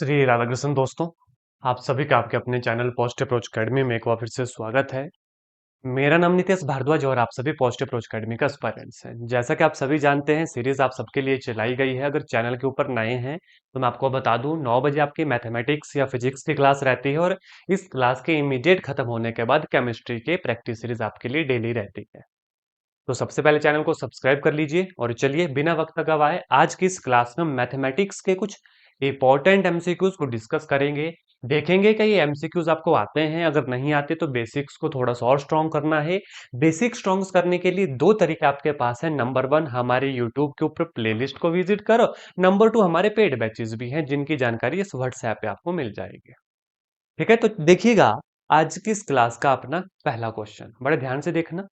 श्री राधाकृष्ण दोस्तों, आप सभी का आपके अपने चैनल पॉजिटिव अप्रोच अकेडमी में एक बार फिर से स्वागत है। मेरा नाम नितेश भारद्वाज और आप सभी पॉजिटिव अप्रोच अकेडमी का एस्पायरेंट्स हैं। जैसा कि आप सभी जानते हैं, सीरीज आप सबके लिए चलाई गई है। अगर चैनल के ऊपर नए हैं तो मैं आपको बता दूं, 9 बजे आपकी मैथमेटिक्स या फिजिक्स की क्लास रहती है और इस क्लास के इमीडिएट खत्म होने के बाद केमिस्ट्री के प्रैक्टिस सीरीज आपके लिए डेली रहती है। तो सबसे पहले चैनल को सब्सक्राइब कर लीजिए और चलिए बिना वक्त गवाए आज की इस क्लास में मैथमेटिक्स के कुछ इंपॉर्टेंट एमसीक्यूज को डिस्कस करेंगे। देखेंगे कि ये एमसीक्यूज आपको आते हैं, अगर नहीं आते तो बेसिक्स को थोड़ा सा और स्ट्रॉन्ग करना है। बेसिक स्ट्रॉन्ग करने के लिए दो तरीके आपके पास है। नंबर वन, हमारे यूट्यूब के ऊपर प्लेलिस्ट को विजिट करो। नंबर टू, हमारे पेड बैचेस भी हैं जिनकी जानकारी इस व्हाट्सएप पे आपको मिल जाएगी। ठीक है, तो देखिएगा आज की इस क्लास का अपना पहला क्वेश्चन बड़े ध्यान से देखना,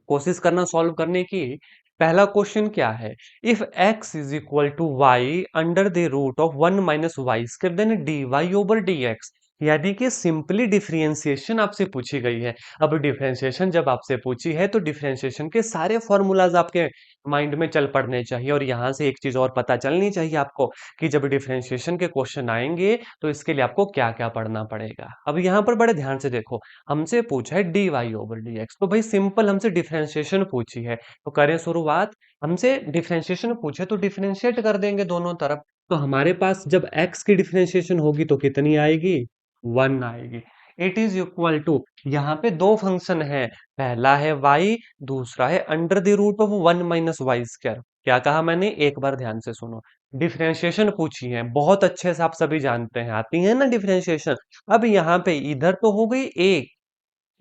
कोशिश करना सॉल्व करने की। पहला क्वेश्चन क्या है? If x is equal to y under the root of 1 - y² then d y over d x. यानी कि सिंपली डिफरेंशिएशन आपसे पूछी गई है। अब डिफरेंशिएशन जब आपसे पूछी है तो डिफरेंशिएशन के सारे फॉर्मूलाज आपके माइंड में चल पड़ने चाहिए। और यहां से एक चीज और पता चलनी चाहिए आपको कि जब डिफरेंशिएशन के क्वेश्चन आएंगे तो इसके लिए आपको क्या क्या पढ़ना पड़ेगा। अब यहाँ पर बड़े ध्यान से देखो, हमसे पूछा है d y over d x, तो भाई सिंपल हमसे डिफरेंशिएशन पूछी है तो करें शुरुआत। हमसे डिफरेंशिएशन पूछे तो डिफरेंशिएट कर देंगे दोनों तरफ। तो हमारे पास जब x की डिफरेंशिएशन होगी तो कितनी आएगी? 1 आएगी। इट इज इक्वल टू, यहाँ पे दो फंक्शन है, पहला है y, दूसरा है under the root of 1 - y²। क्या कहा मैंने? एक बार ध्यान से सुनो। डिफरेंशिएशन पूछी है, बहुत अच्छे से आप सभी जानते हैं, आती है ना डिफरेंशिएशन। अब यहाँ पे इधर तो हो गई एक,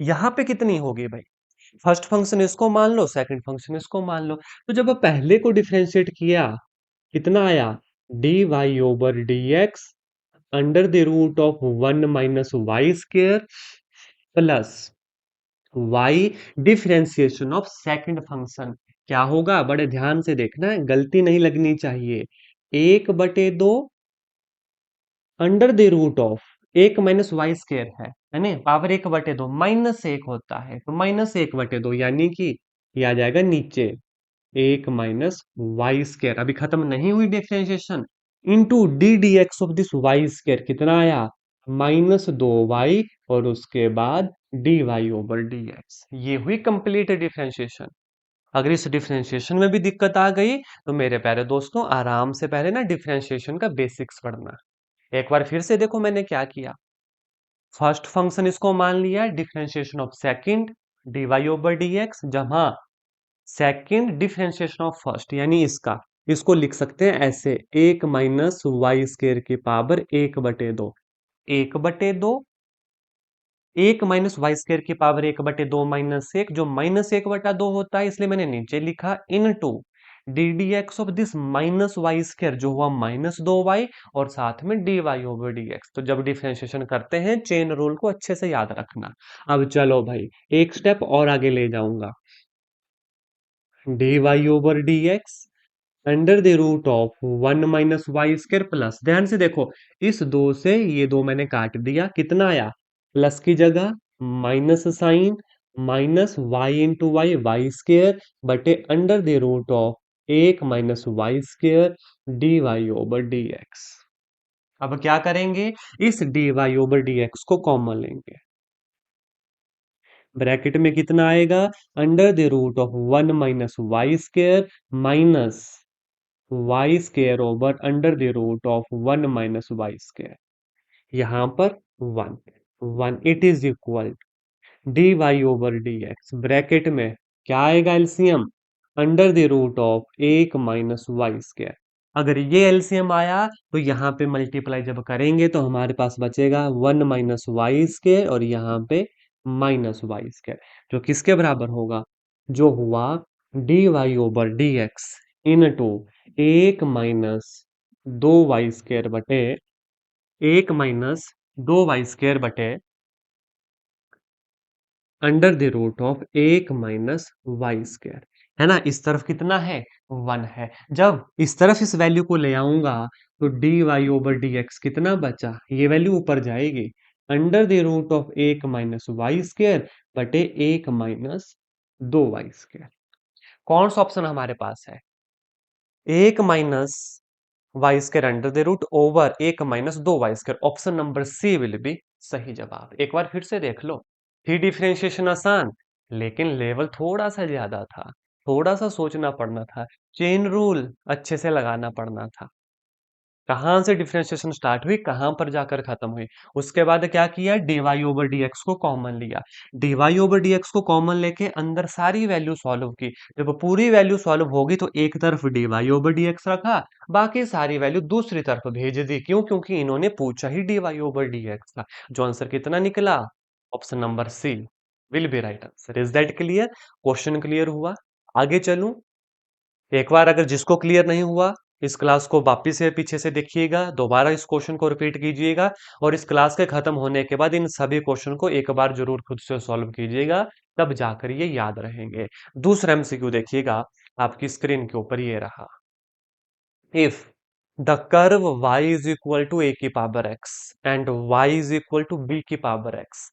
यहाँ पे कितनी होगी भाई? फर्स्ट फंक्शन इसको मान लो, सेकंड फंक्शन इसको मान लो। तो जब पहले को डिफरेंशिएट किया, कितना आया? D y over d x under the root of 1 - y² plus y differentiation of second function. क्या होगा? बड़े ध्यान से देखना है, गलती नहीं लगनी चाहिए। 1/2 under the root of 1 - y² है ना, पावर 1/2 -1 होता है, तो -1/2 यानी कि ये आ जाएगा नीचे 1 - y²। अभी खत्म नहीं हुई differentiation. Into d d x of this y² कितना आया? -2y और उसके बाद d y over d x. ये हुई कंप्लीट डिफरेंशिएशन। अगर इस डिफरेंशिएशन में भी दिक्कत आ गई तो मेरे प्यारे दोस्तों, आराम से पहले ना डिफरेंशिएशन का बेसिक्स पढ़ना। एक बार फिर से देखो मैंने क्या किया। फर्स्ट फंक्शन इसको मान लिया differentiation of second d y over d x, जहां सेकंड डिफरेंशिएशन ऑफ फर्स्ट यानी इसको लिख सकते हैं ऐसे, 1 - y² की पावर 1/2। 1/2, 1 - y² की पावर 1/2 -1, जो -1/2 होता है, इसलिए मैंने नीचे लिखा into d d x of this -y², जो हुआ -2y, और साथ में d y over d x. तो जब डिफरेंशिएशन करते हैं, चेन रूल को अच्छे से याद रखना। अब चलो भाई, एक स्टेप और आगे ले जाऊंगा। D y over d x under the root of 1 - y² plus, ध्यान से देखो, इस दो से ये दो मैंने काट दिया, कितना आया? प्लस की जगह minus sign, minus y into y, y² बटे under the root of 1 - y² d y over d x. अब क्या करेंगे? इस d y over d x को कॉमन लेंगे। ब्रैकेट में कितना आएगा? Under the root of 1 - y² minus y² over under the root of 1 - y²। यहां पर 1, 1 it is equal d y over d x, bracket में क्या आएगा LCM? Under the root of 1 - y²। अगर ये एलसीएम आया तो यहाँ पे मल्टीप्लाई जब करेंगे तो हमारे पास बचेगा 1 - y² और यहाँ पे -y², जो किसके बराबर होगा? जो हुआ d y over d x into 1 - 2y² बटे 1 - 2y² बटे under the root of 1 - y²। है ना, इस तरफ कितना है? 1 है। जब इस तरफ इस वैल्यू को ले आऊंगा तो d y over d x कितना बचा? ये वैल्यू ऊपर जाएगी, under the root of 1 - y² बटे 1 - 2y²। कौन सा ऑप्शन हमारे पास है? 1 - y square under the root over 1 - 2 y square, option number c will be सही जवाब। एक बार फिर से देख लो, थी डिफरेंशिएशन आसान, लेकिन लेवल थोड़ा सा ज्यादा था, थोड़ा सा सोचना पड़ना था, चेन रूल अच्छे से लगाना पड़ना था। कहाँ से डिफरेंशिएशन स्टार्ट हुई, कहाँ पर जाकर खत्म हुई। उसके बाद क्या किया, डीवाई ओवर डीएक्स को कॉमन लिया, डीवाई ओवर डीएक्स को कॉमन लेके अंदर सारी वैल्यू सॉल्व की। जब पूरी वैल्यू सॉल्व होगी तो एक तरफ डीवाई ओवर डीएक्स रखा, बाकी सारी वैल्यू दूसरी तरफ भेज दी। क्यों? क्योंकि इन्होंने पूछा ही डीवाई ओवर डीएक्स था। जो आंसर कितना निकला, option number c will be right answer. Is that clear? Question clear हुआ? आगे चलूं? एक बार अगर जिसको क्लियर नहीं हुआ, इस क्लास को वापिस से पीछे से देखिएगा, दोबारा इस क्वेश्चन को रिपीट कीजिएगा, और इस क्लास के खत्म होने के बाद इन सभी क्वेश्चन को एक बार जरूर खुद से सॉल्व कीजिएगा, तब जाकर ये याद रहेंगे। दूसरा एमसीक्यू देखिएगा, आपकी स्क्रीन के ऊपर ये रहा। If the curve y is equal to a की power x and y is equal to b की power x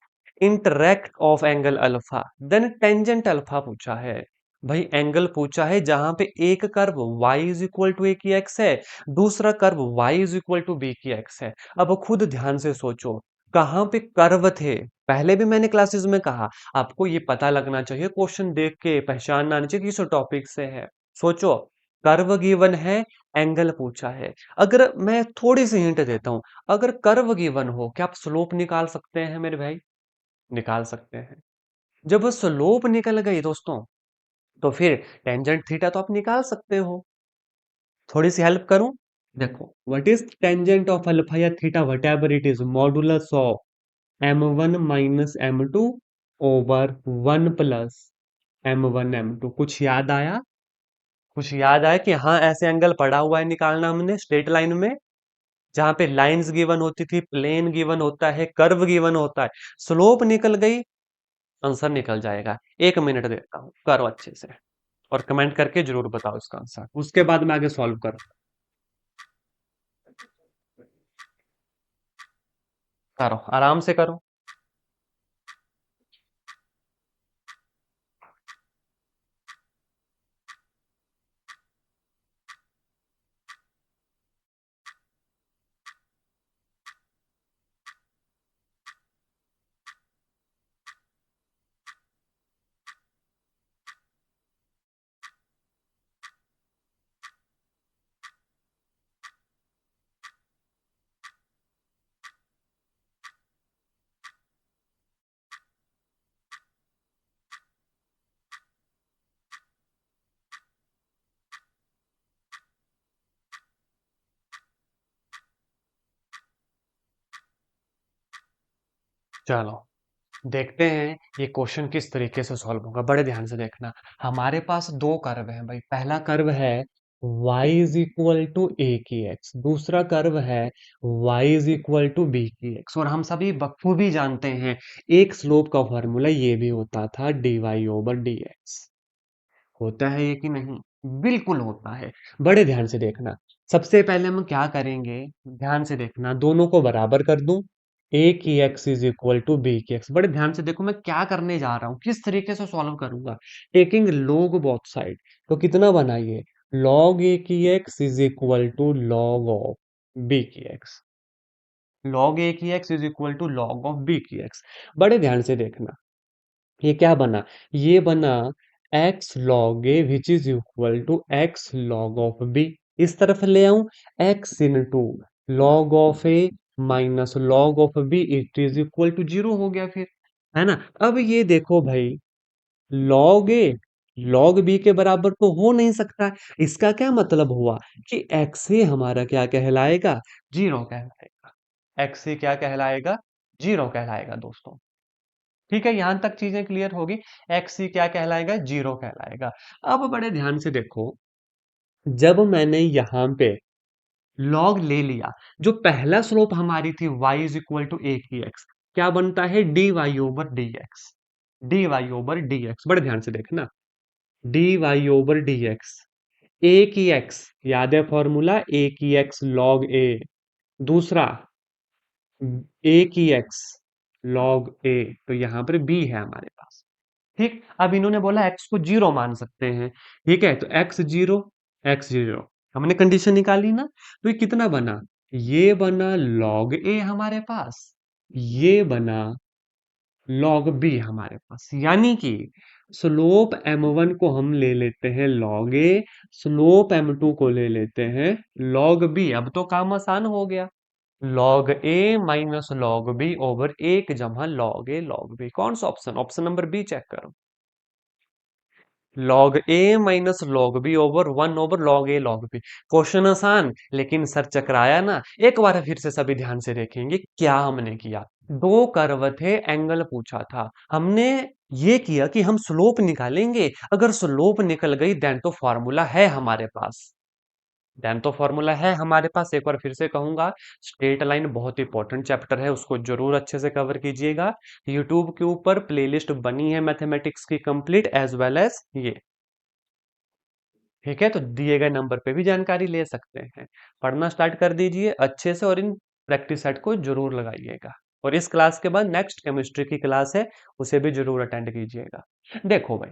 interact of angle alpha, then tangent alpha पूछा है। भाई एंगल पूछा है जहां पे एक curve y is equal to a की x है, दूसरा curve y is equal to b की x है। अब खुद ध्यान से सोचो, कहां पे कर्व थे। पहले भी मैंने क्लासेस में कहा, आपको ये पता लगना चाहिए, क्वेश्चन देख के पहचानना आना चाहिए किस टॉपिक से है। सोचो, कर्व गिवन है, एंगल पूछा है। अगर मैं थोड़ी सी हिंट देता हूं, अगर कर्व गिवन हो, क्या आप स्लोप निकाल सकते हैं मेरे भाई? निकाल सकते हैं। जब स्लोप निकल गई दोस्तों, तो फिर टेंजेंट थीटा तो आप निकाल सकते हो। थोड़ी सी हेल्प करूं? देखो, what is tangent of alpha या theta, whatever it is, modulus of m1 minus m2 over 1 plus m1 m2। कुछ याद आया? कुछ याद आया कि हाँ ऐसे एंगल पड़ा हुआ है, निकालना हमने स्ट्रेट लाइन में, जहां पे लाइंस गिवन होती थी, प्लेन गिवन होता है, कर्व गिवन होता है। स्लोप निकल गई, आंसर निकल जाएगा। 1 मिनट देता हूं, करो अच्छे से, और कमेंट करके जरूर बताओ इसका आंसर, उसके बाद मैं आगे सॉल्व करूँ। करो, आराम से करो। चलो देखते हैं ये क्वेश्चन किस तरीके से सॉल्व होगा, बड़े ध्यान से देखना। हमारे पास दो कर्व हैं भाई, पहला कर्व है y is equal to a की x, दूसरा कर्व है y is equal to b की x, और हम सभी बखूबी जानते हैं एक स्लोप का फॉर्मूला ये भी होता था dy ओवर dx। होता है ये कि नहीं? बिल्कुल होता है। बड़े ध्यान से देखना, सबसे पहले हम क्या करेंगे, ध्यान से देखना, दोनों को बराबर कर दूं, a की x is equal to b की x। बड़े ध्यान से देखो मैं क्या करने जा रहा हूं, किस तरीके से सॉल्व करूंगा। टेकिंग log बोथ साइड, तो कितना बनाइए, log a की x is equal to log of b की x, log a की x is equal to log of b की x। बड़े ध्यान से देखना, ये क्या बना, ये बना x log a which is equal to x log of b। इस तरफ ले आऊं, x into log of a minus log of b, it is equal to 0 हो गया फिर, है ना। अब ये देखो भाई, log a log b के बराबर तो हो नहीं सकता। इसका क्या मतलब हुआ कि x ही हमारा क्या कहलाएगा, 0 कहलाएगा। x ही क्या कहलाएगा, 0 कहलाएगा दोस्तों। ठीक है, यहां तक चीजें क्लियर होगी। एक्स ही क्या कहलाएगा, 0 कहलाएगा। अब बड़े ध्यान से देखो, जब मैंने यहां पे लॉग ले लिया, जो पहला स्लोप हमारी थी y is equal to a की एक्स, क्या बनता है, d y over d x, d y over d x. बड़े ध्यान से देखना, d y over d x, a की एक्स, याद है फॉर्मूला, ए की एक्स लॉग ए, दूसरा ए की एक्स लॉग ए, तो यहां पर बी है हमारे पास। ठीक, अब इन्होंने बोला एक्स को 0 मान सकते हैं। ठीक है, तो एक्स जीरो, एक्स जीरो, हमने कंडीशन निकाली ना, तो ये कितना बना, ये बना log a हमारे पास, ये बना log b हमारे पास, यानी कि स्लोप m1 को हम ले लेते हैं log a, स्लोप m2 को ले लेते हैं log b। अब तो काम आसान हो गया, log a minus log b over 1 log a log b। कौन सा option, option number b check करो, log a minus log b over 1 log a log b। Question आसान, लेकिन सर चकराया ना। एक बार फिर से सभी ध्यान से देखेंगे क्या हमने किया। दो कर्व थे, एंगल पूछा था हमने, ये किया कि हम स्लोप निकालेंगे, अगर स्लोप निकल गई देन तो फॉर्मूला है हमारे पास, देन तो फॉर्मूला है हमारे पास। एक बार फिर से कहूंगा, स्ट्रेट लाइन बहुत इंपॉर्टेंट चैप्टर है, उसको जरूर अच्छे से कवर कीजिएगा। यूट्यूब के ऊपर प्लेलिस्ट बनी है मैथमेटिक्स की कंप्लीट, एज वेल एज ये, ठीक है। तो दिए गए नंबर पे भी जानकारी ले सकते हैं। पढ़ना स्टार्ट कर दीजिए अच्छे से, और इन प्रैक्टिस सेट को जरूर लगाइएगा। और इस क्लास के बाद नेक्स्ट केमिस्ट्री की क्लास है, उसे भी जरूर अटेंड कीजिएगा। देखो भाई,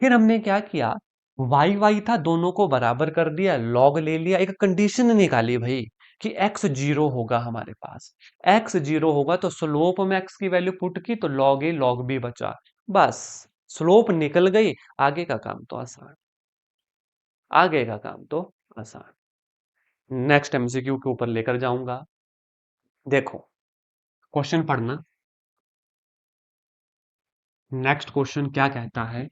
फिर हमने क्या किया, वाई वाई था, दोनों को बराबर कर दिया, लॉग ले लिया, एक कंडीशन निकाली भाई कि x जीरो होगा हमारे पास। x जीरो होगा तो स्लोप में x की वैल्यू पुट की, तो log a log b बचा। बस, स्लोप निकल गई, आगे का काम तो आसान, आगे का काम तो आसान। नेक्स्ट एमसीक्यू के ऊपर लेकर जाऊंगा। देखो, क्वेश्चन पढ़ना, नेक्स्ट क्वेश्चन क्या कहता है,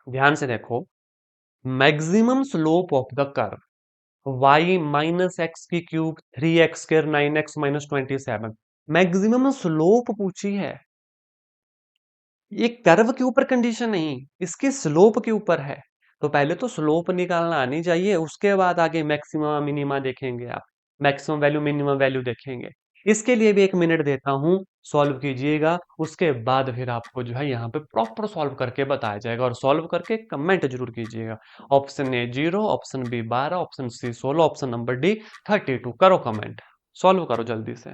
ध्यान से देखो। Maximum slope of the curve y minus x की क्यूब 3x स्क्र 9x माइनस 27, मैक्सिमम स्लोप पूछी है। ये कर्व के ऊपर कंडीशन नहीं, इसके स्लोप के ऊपर है। तो पहले तो स्लोप निकालना आनी चाहिए, उसके बाद आगे मैक्सिमम मिनिमा देखेंगे आप, मैक्सिमम वैल्यू मिनिमम वैल्यू देखेंगे। इसके लिए भी 1 मिनट देता हूं, सॉल्व कीजिएगा, उसके बाद फिर आपको जो है यहाँ पे प्रॉपर सॉल्व करके बताया जाएगा, और सॉल्व करके कमेंट जरूर कीजिएगा। Option a 0, option b 12, option c 16, option number d 32। करो कमेंट, सॉल्व करो जल्दी से।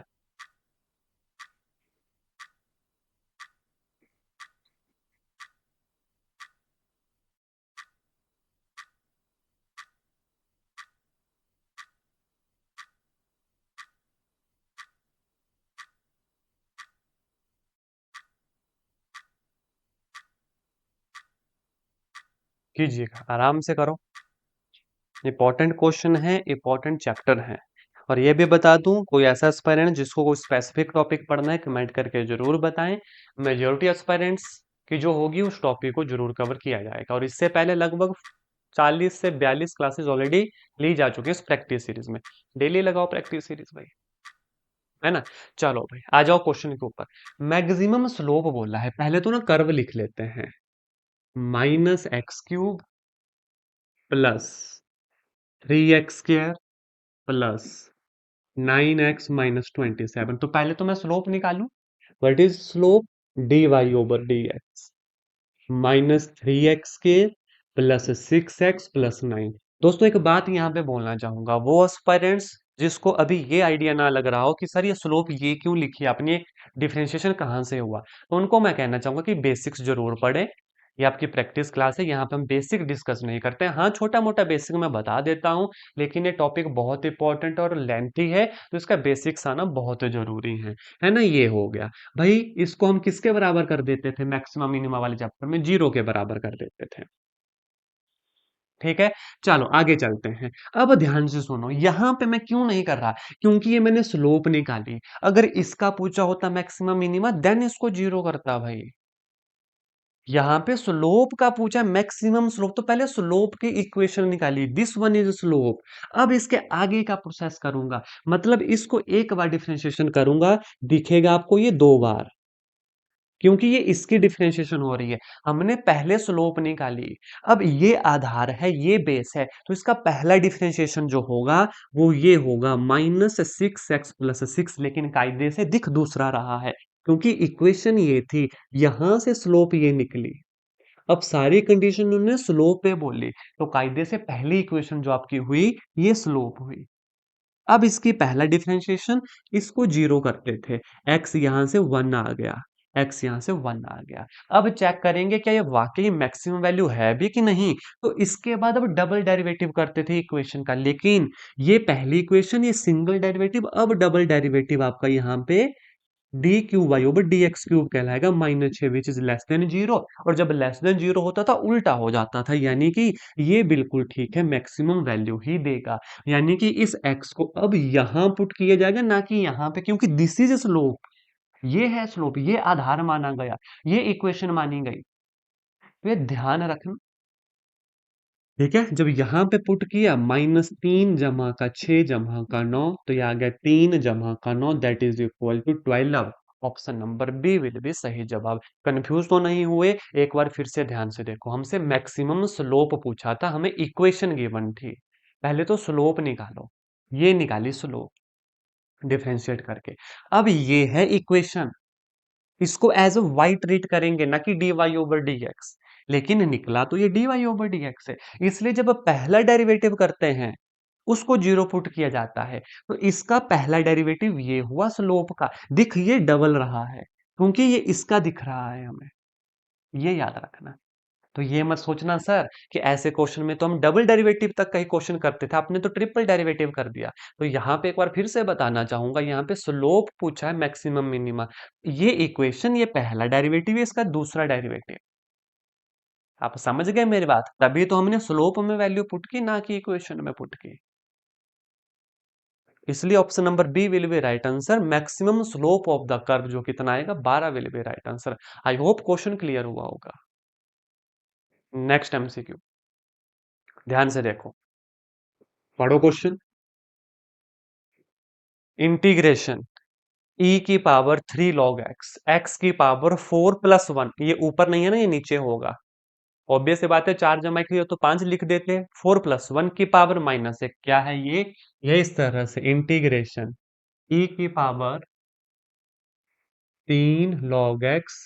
कीजिएगा, आराम से करो, इंपॉर्टेंट क्वेश्चन है, इंपॉर्टेंट चैप्टर है। और ये भी बता दूं, कोई ऐसा एस्पायरेंट जिसको कोई स्पेसिफिक टॉपिक पढ़ना है, कमेंट करके जरूर बताएं। मेजोरिटी एस्पायरेंट्स की जो होगी उस टॉपिक को जरूर कवर किया जाएगा। और इससे पहले लगभग 40 से 42 क्लासेस ऑलरेडी ली जा चुकी है इस प्रैक्टिस सीरीज में। डेली लगाओ प्रैक्टिस सीरीज भाई, है ना। चलो भाई, आ जाओ क्वेश्चन के ऊपर। मैक्सिमम स्लोप बोला है, पहले तो ना कर्व लिख लेते हैं, minus x cube plus 3x square plus 9x minus 27। तो पहले तो मैं स्लोप निकालू, what is slope, dy over dx minus 3x के प्लस 6x प्लस 9। दोस्तों एक बात यहाँ पे बोलना चाहूंगा, वो एस्पायरेंट्स जिसको अभी ये आइडिया ना लग रहा हो कि सर ये स्लोप ये क्यों लिखी आपने, डिफरेंशिएशन कहाँ से हुआ, तो उनको मैं कहना चाहूंगा कि बेसिक्स जरूर पढ़े। ये आपकी प्रैक्टिस क्लास है, यहाँ पे हम बेसिक डिस्कस नहीं करते हैं। हाँ, छोटा मोटा बेसिक मैं बता देता हूँ, लेकिन ये टॉपिक बहुत इंपॉर्टेंट और लेंथी है, तो इसका बेसिक्स आना बहुत जरूरी है ना। ये हो गया भाई, इसको हम किसके बराबर कर देते थे, मैक्सिमम मिनिमा वाले चैप्टर में 0 के बराबर कर देते थे, ठीक है। चलो आगे चलते हैं। अब ध्यान से सुनो, यहां पे मैं क्यों नहीं कर रहा, क्योंकि ये मैंने स्लोप निकाली, अगर इसका पूछा होता मैक्सिमम मिनिमा देन इसको 0 करता भाई। यहाँ पे स्लोप का पूछा, मैक्सिमम स्लोप, तो पहले स्लोप की इक्वेशन निकाली, दिस वन इज स्लोप। अब इसके आगे का प्रोसेस करूंगा, मतलब इसको एक बार डिफरेंशिएशन करूंगा, दिखेगा आपको ये 2 बार, क्योंकि ये इसकी डिफरेंशिएशन हो रही है। हमने पहले स्लोप निकाली, अब ये आधार है, ये बेस है, तो इसका पहला डिफरेंशिएशन जो होगा वो ये होगा -6x + 6, लेकिन कायदे से दिख दूसरा रहा है, क्योंकि इक्वेशन ये थी, यहां से स्लोप ये निकली। अब सारी कंडीशन उन्होंने स्लोप पे बोली, तो कायदे से पहली इक्वेशन जो आपकी हुई ये स्लोप हुई। अब इसकी पहला डिफरेंशिएशन, इसको 0 करते थे, x यहां से 1 आ गया, x यहाँ से 1 आ गया। अब चेक करेंगे क्या ये वाकई मैक्सिमम वैल्यू है भी कि नहीं। तो इसके बाद अब डबल डेरिवेटिव करते थे इक्वेशन का, लेकिन ये पहली इक्वेशन ये सिंगल डेरिवेटिव, अब डबल डेरिवेटिव आपका यहाँ पे d cube y over d x cube कहलाएगा -6 which is less than zero. और जब लेस देन जीरो होता था उल्टा हो जाता था, यानी कि ये बिल्कुल ठीक है, मैक्सिमम वैल्यू ही देगा। यानी कि इस x को अब यहां पुट किया जाएगा, ना कि यहां पे, क्योंकि दिस इज स्लोप, ये है स्लोप, ये आधार माना गया, ये इक्वेशन मानी गई। तो ये ध्यान रखना, ठीक है। जब यहां पे पुट किया -3 जमा का 6 जमा का 9, तो ये आ गया 3 जमा का 9 that is equal to 12। Option number b will be सही जवाब। कंफ्यूज तो नहीं हुए? एक बार फिर से ध्यान से देखो, हमसे मैक्सिमम स्लोप पूछा था, हमें इक्वेशन गिवन थी। पहले तो स्लोप निकालो, ये निकाली स्लोप डिफरेंशिएट करके। अब ये है इक्वेशन, इसको एज अ वाई ट्रीट करेंगे, ना कि d y over d x. लेकिन निकला तो ये d y over d x है, इसलिए जब पहला डेरिवेटिव करते हैं उसको जीरो पुट किया जाता है। तो इसका पहला डेरिवेटिव ये हुआ स्लोप का, दिख ये डबल रहा है क्योंकि ये इसका दिख रहा है हमें, ये याद रखना। तो ये मत सोचना सर कि ऐसे क्वेश्चन में तो हम डबल डेरिवेटिव तक का ही क्वेश्चन करते थे, आपने तो ट्रिपल डेरिवेटिव कर दिया। तो यहाँ पे एक बार फिर से बताना चाहूंगा, यहाँ पे स्लोप पूछा है मैक्सिमम मिनिमा, ये इक्वेशन ये पहला डेरिवेटिव है, इसका दूसरा डेरिवेटिव। आप समझ गए मेरी बात? तभी तो हमने स्लोप में वैल्यू पुट की, ना कि इक्वेशन में पुट की। इसलिए option number b will be right answer. Maximum slope of the curve जो कितना आएगा 12 will be right answer. I hope question clear हुआ होगा। नेक्स्ट एमसीक्यू, ध्यान से देखो, पढ़ो क्वेश्चन। इंटीग्रेशन e की पावर 3 log x, x की पावर 4 प्लस 1, ये ऊपर नहीं है ना, ये नीचे होगा। ऑब्वियस सी बात है, 4 जमा किया तो 5 लिख देते हैं। 4 प्लस 1 की पावर -1, क्या है ये इस तरह से इंटीग्रेशन e की पावर 3 log x,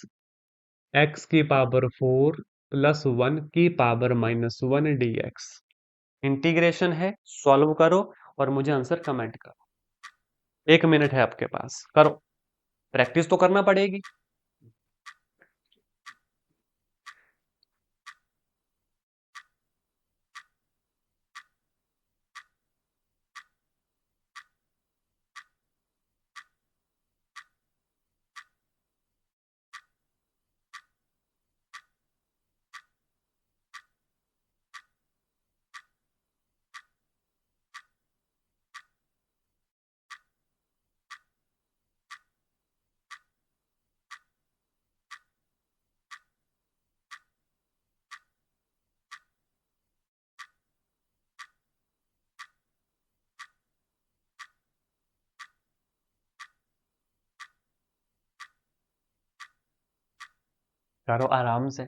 x की पावर 4 प्लस 1 की पावर -1 dx। इंटीग्रेशन है, सॉल्व करो और मुझे आंसर कमेंट करो। 1 मिनट है आपके पास, करो, प्रैक्टिस तो करना पड़ेगी। करो आराम से।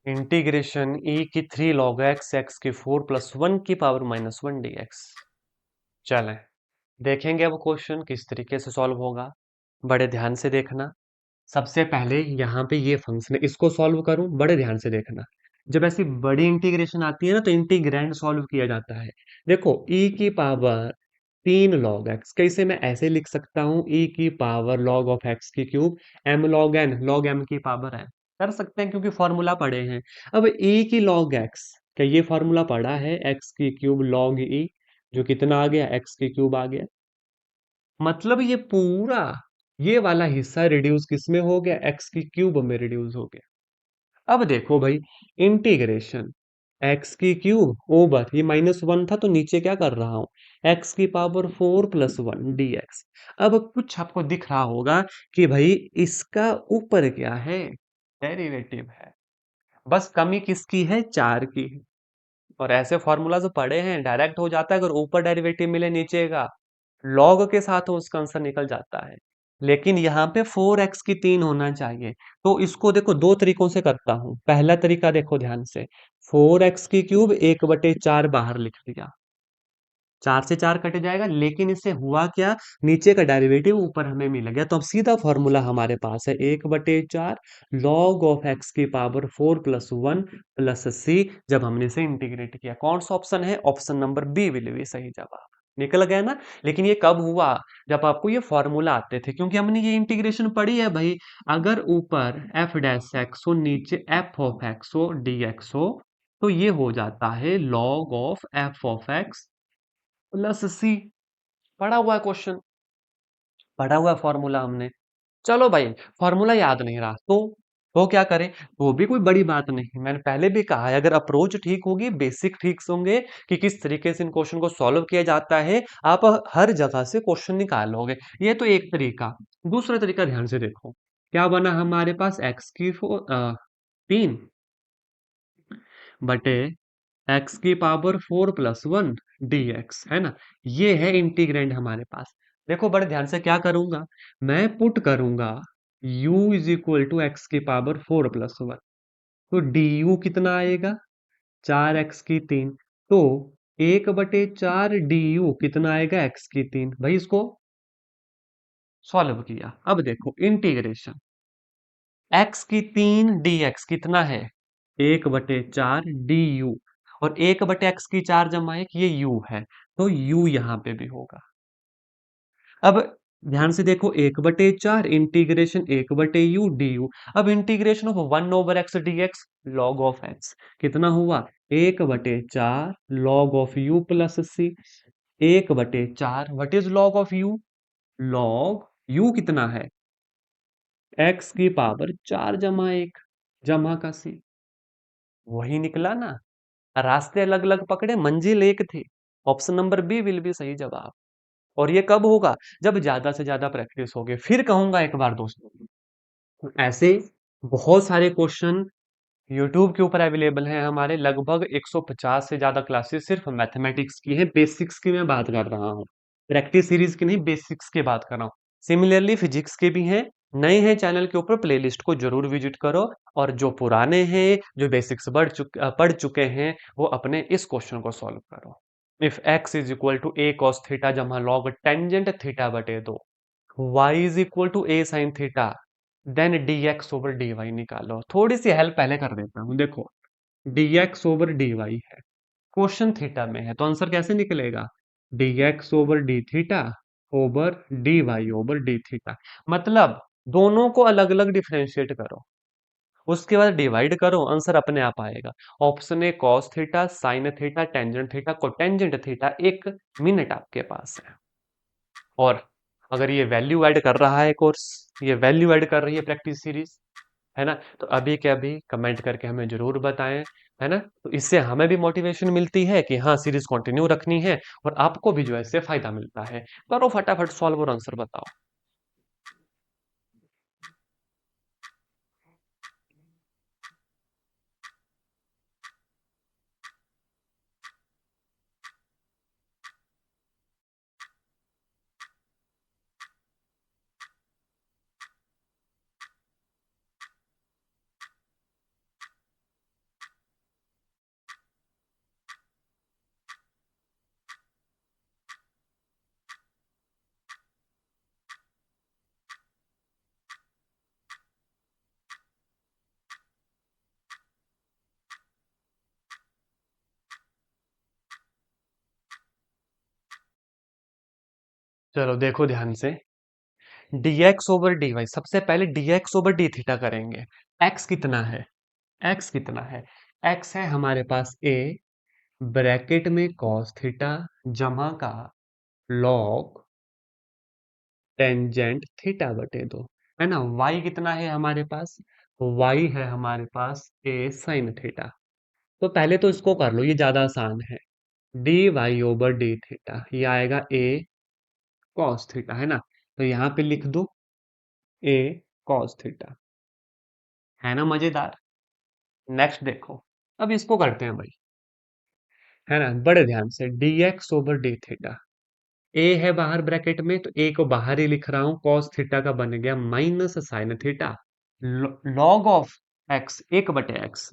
इंटीग्रेशन e की 3 log x, x की 4 प्लस 1 की पावर -1 dx। चलें, देखेंगे अब क्वेश्चन किस तरीके से सॉल्व होगा। बड़े ध्यान से देखना। सबसे पहले यहाँ पे ये फंक्शन है, इसको सॉल्व करूं, बड़े ध्यान से देखना। जब ऐसी बड़ी इंटीग्रेशन आती है ना, तो इंटीग्रैंड सॉल्व किया जाता है। देखो e की पावर 3 log x, कैसे मैं ऐसे लिख सकता हूँ, e की पावर log ऑफ x की cube, m log n, log m की पावर n, कर सकते हैं क्योंकि फॉर्मूला पढ़े हैं। अब e की log x, क्या ये फॉर्मूला पढ़ा है, x की क्यूब log e, जो कितना आ गया, x की क्यूब आ गया। मतलब ये पूरा, ये वाला हिस्सा रिड्यूस किस में हो गया, x की क्यूब में रिड्यूस हो गया। अब देखो भाई, इंटीग्रेशन x की क्यूब ओवर, ये -1 था तो नीचे क्या कर रहा हूं, x की पावर 4 प्लस 1 dx। अब कुछ आपको दिख रहा होगा कि भाई इसका ऊपर क्या है, डेरिवेटिव है, बस कमी किसकी है, 4 की है। और ऐसे फॉर्मूला जो पढ़े हैं डायरेक्ट हो जाता है, अगर ऊपर डेरिवेटिव मिले नीचे का, लॉग के साथ तो उसका आंसर निकल जाता है। लेकिन यहाँ पे 4x की 3 होना चाहिए। तो इसको देखो दो तरीकों से करता हूं। पहला तरीका देखो ध्यान से, 4x की क्यूब 1/4 बाहर लिख दिया, 4 से 4 कट जाएगा, लेकिन इससे हुआ क्या, नीचे का डेरिवेटिव ऊपर हमें मिल गया। तो अब सीधा फॉर्मूला हमारे पास है 1/4 log ऑफ x की पावर 4 प्लस 1 प्लस c, जब हमने इसे इंटीग्रेट किया। कौन सा ऑप्शन है, option number b will be सही जवाब। निकल गया ना। लेकिन ये कब हुआ, जब आपको ये फॉर्मूला आते थे, क्योंकि हमने ये इंटीग्रेशन पढ़ी है भाई। अगर ऊपर एफ डैश एक्स हो, नीचे एफ ऑफ एक्स हो, डी एक्स हो, तो ये हो जाता है log of f of x plus c. पढ़ा हुआ है क्वेश्चन, पढ़ा हुआ फॉर्मूला हमने। चलो भाई, फॉर्मूला याद नहीं रहा तो क्या करें। वो भी कोई बड़ी बात नहीं, मैंने पहले भी कहा है, अगर अप्रोच ठीक होगी, बेसिक ठीक होंगे कि किस तरीके से इन क्वेश्चन को सॉल्व किया जाता है, आप हर जगह से क्वेश्चन निकालोगे। ये तो एक तरीका। दूसरा तरीका ध्यान से देखो, क्या बना हमारे पास, एक्स की 3 बटे एक्स की पावर 4+1 dx, है ना। ये है इंटीग्रेंड हमारे पास। देखो बड़े ध्यान से क्या करूंगा, मैं पुट करूंगा u is equal to x की पावर 4+1, तो du कितना आएगा, 4x की 3। तो 1/4 du कितना आएगा, x की 3। भाई इसको सॉल्व किया, अब देखो इंटीग्रेशन x की 3 dx कितना है, 1/4 du, और 1/x की 4 जमा 1 ये u है, तो u यहाँ पे भी होगा। अब ध्यान से देखो, 1/4 इंटीग्रेशन 1/u du। अब integration of 1/x dx log of x कितना हुआ, 1/4 log of u plus c. 1/4 what is log of u, log u कितना है, x की पावर 4 जमा 1 जमा का सी। वही निकला ना, रास्ते अलग अलग पकड़े, मंजिल एक थी। Option number b will be सही जवाब। और ये कब होगा, जब ज्यादा से ज्यादा प्रैक्टिस होगी। फिर कहूंगा एक बार दोस्तों, ऐसे बहुत सारे क्वेश्चन यूट्यूब के ऊपर अवेलेबल हैं हमारे, लगभग 150 से ज्यादा क्लासेस सिर्फ मैथमेटिक्स की हैं, बेसिक्स की मैं बात कर रहा हूँ, प्रैक्टिस सीरीज की नहीं, बेसिक्स की बात कर रहा हूँ। सिमिलरली फिजिक्स के भी हैं। नए हैं चैनल के ऊपर, प्लेलिस्ट को जरूर विजिट करो। और जो पुराने हैं, जो बेसिक्स पढ़ चुके हैं, वो अपने इस क्वेश्चन को सॉल्व करो। If x is equal to a cos theta जमा log टेंजेंट थीटा बटे 2, y is equal to a sin theta, then dx over dy निकालो। थोड़ी सी हेल्प पहले कर देता हूँ, देखो dx ओवर dy है, क्वेश्चन थीटा में है, तो आंसर कैसे निकलेगा, dx over d theta over dy over d theta. मतलब दोनों को अलग अलग डिफरेंशिएट करो, उसके बाद डिवाइड करो, आंसर अपने आप आएगा। Option A cos theta, sine theta, tangent theta, cotangent theta, 1 minute आपके पास है। और अगर ये वैल्यू ऐड कर रहा है कोर्स, ये वैल्यू ऐड कर रही है प्रैक्टिस सीरीज, है ना, तो अभी के अभी कमेंट करके हमें जरूर बताएं, है ना। तो इससे हमें भी मोटिवेशन मिलती है कि हाँ सीरीज कंटिन्यू रखनी है, और आपको भी जो है इससे फायदा मिलता है। करो फटाफट सॉल्व और आंसर बताओ। चलो देखो ध्यान से, dx ओवर dy, सबसे पहले dx ओवर d थीटा करेंगे। x कितना है, x कितना है, x है हमारे पास a, ब्रैकेट में cos थीटा जमा का log टेंजेंट थीटा बटे 2, है ना। y कितना है हमारे पास, y है हमारे पास a sin थीटा। तो पहले तो इसको कर लो, ये ज्यादा आसान है। dy ओवर d थीटा, ये आएगा a cos थीटा, है ना। तो यहाँ पे लिख दो a cos थीटा, है ना मजेदार। नेक्स्ट देखो, अब इसको करते हैं भाई, है ना, बड़े ध्यान से, dx over d theta, a है बाहर ब्रैकेट में, तो a को बाहर ही लिख रहा हूं, cos थीटा का बन गया minus sine theta, log of x, 1/x,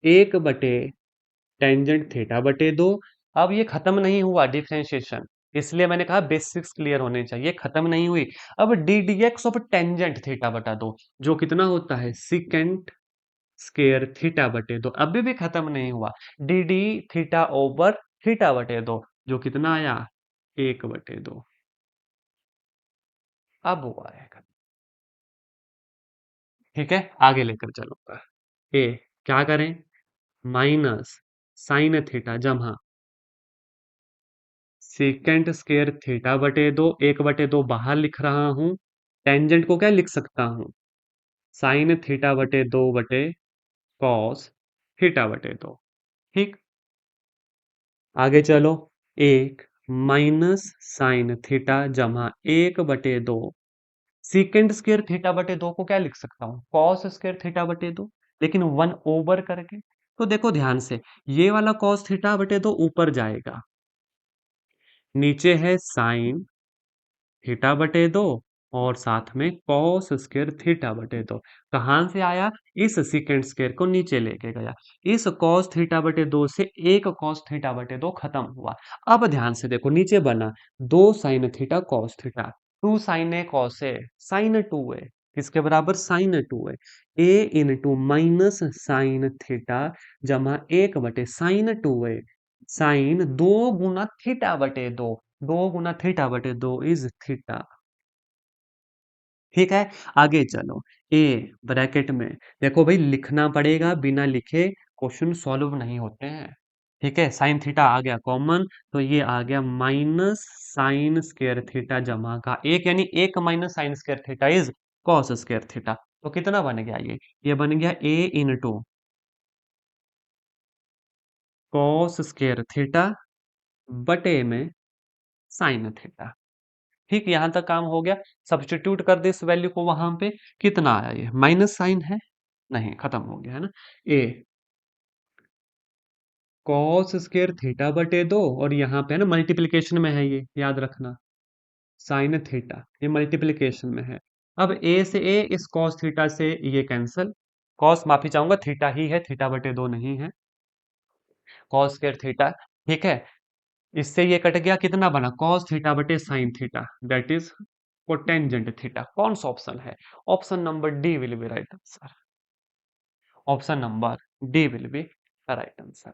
1 tangent theta बटे 2। अब ये खत्म नहीं हुआ डिफरेंशिएशन, इसलिए मैंने कहा बेसिक्स क्लियर होने चाहिए, खत्म नहीं हुई। अब D d x of tangent theta बटा 2, जो कितना होता है, सिकेंट स्केयर थीटा बटे 2, अभी भी खत्म नहीं हुआ। D D theta over theta बटे 2, जो कितना आया, 1/2। अब वो आएगा। ठीक है, आगे लेकर चलूंगा। ए, क्या करें? माइनस साइन थीटा जमा सेकेंड स्क्वायर थीटा बटे दो, 1/2 बाहर लिख रहा हूं। टेंजेंट को क्या लिख सकता हूं? साइन थीटा बटे दो बटे कॉस थीटा बटे दो। ठीक, आगे चलो। एक माइनस साइन थीटा जमा 1/2 सीकेंड स्क्वायर थीटा बटे दो को क्या लिख सकता हूँ? कॉस स्क्वायर थीटा बटे दो, लेकिन 1 ओवर करके। तो देखो ध्यान से, ये वाला कॉस थीटा बटे दो ऊपर जाएगा, नीचे है साइन थीटा बटे दो और साथ में कॉस स्क्वायर थीटा बटे दो। कहां से आया? इस सीकेंड स्क्वायर को नीचे लेके गया। इस कॉस थीटा बटे दो से एक कॉस थीटा बटे दो खत्म हुआ। अब ध्यान से देखो, नीचे बना दो sine theta cos theta, two sine a cos a, sine two a, किसके बराबर? Sine two a. A into minus sine theta जमा 1/साइन 2a, साइन 2 गुना थीटा बटे 2, 2 गुना थीटा बटे 2 इज थीटा। ठीक है, आगे चलो। ए ब्रैकेट में, देखो भाई लिखना पड़ेगा, बिना लिखे क्वेश्चन सॉल्व नहीं होते हैं। ठीक है, साइन थीटा आ गया कॉमन, तो ये आ गया माइनस साइन स्क्वायर थीटा जमा का एक, यानी एक minus sine square theta is cos square theta. तो कितना बन गया ये बन गया ए इंटू कॉस स्क्वायर थीटा बटे में साइन थीटा। ठीक, यहां तक काम हो गया। सब्स्टिट्यूट कर दे इस वैल्यू को वहां पे, कितना आया? ये माइनस साइन है, नहीं, खत्म हो गया है ना। ए कॉस स्क्वायर थीटा बटे दो, और यहाँ पे है ना मल्टीप्लीकेशन में है, ये याद रखना, साइन थीटा ये मल्टीप्लीकेशन में है। अब ए से ए, इस कॉस थीटा से ये कैंसल, कॉस माफी चाहूंगा थीटा ही है, थीटा बटे दो नहीं है, कॉस स्क्वायर थीटा। ठीक है, इससे ये कट गया, कितना बना? कॉस थीटा बटे sine theta, that is cotangent theta. कौन सा ऑप्शन है? Option number D will be right answer. Option number D will be right answer.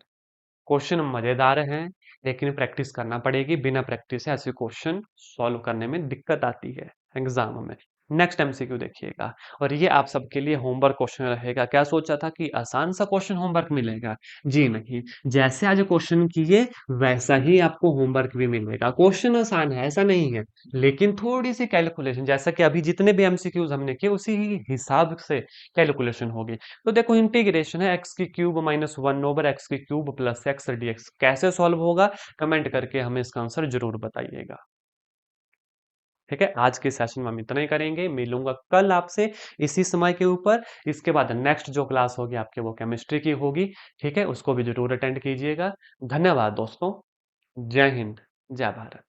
Question मजेदार हैं, लेकिन प्रैक्टिस करना पड़ेगी। बिना प्रैक्टिस से ऐसे क्वेश्चन सॉल्व करने में दिक्कत आती है एग्जाम में। नेक्स्ट एमसीक्यू देखिएगा, और ये आप सबके लिए होमवर्क क्वेश्चन रहेगा। क्या सोचा था कि आसान सा क्वेश्चन होमवर्क मिलेगा? जी नहीं, जैसे आज क्वेश्चन किए वैसा ही आपको होमवर्क भी मिलेगा। क्वेश्चन आसान है ऐसा नहीं है, लेकिन थोड़ी सी कैलकुलेशन, जैसा कि अभी जितने भी एमसीक्यूज हमने किए उसी ही हिसाब से कैलकुलेशन होगी। तो देखो, इंटीग्रेशन है एक्स की cube minus 1/x³ plus x dx, कैसे सॉल्व होगा कमेंट करके हमें इसका आंसर जरूर बताइएगा। ठीक है, आज के सेशन में हम इतना ही करेंगे, मिलूंगा कल आपसे इसी समय के ऊपर। इसके बाद नेक्स्ट जो क्लास होगी आपके वो केमिस्ट्री की होगी। ठीक है, उसको भी जरूर अटेंड कीजिएगा। धन्यवाद दोस्तों। जय हिंद, जय भारत।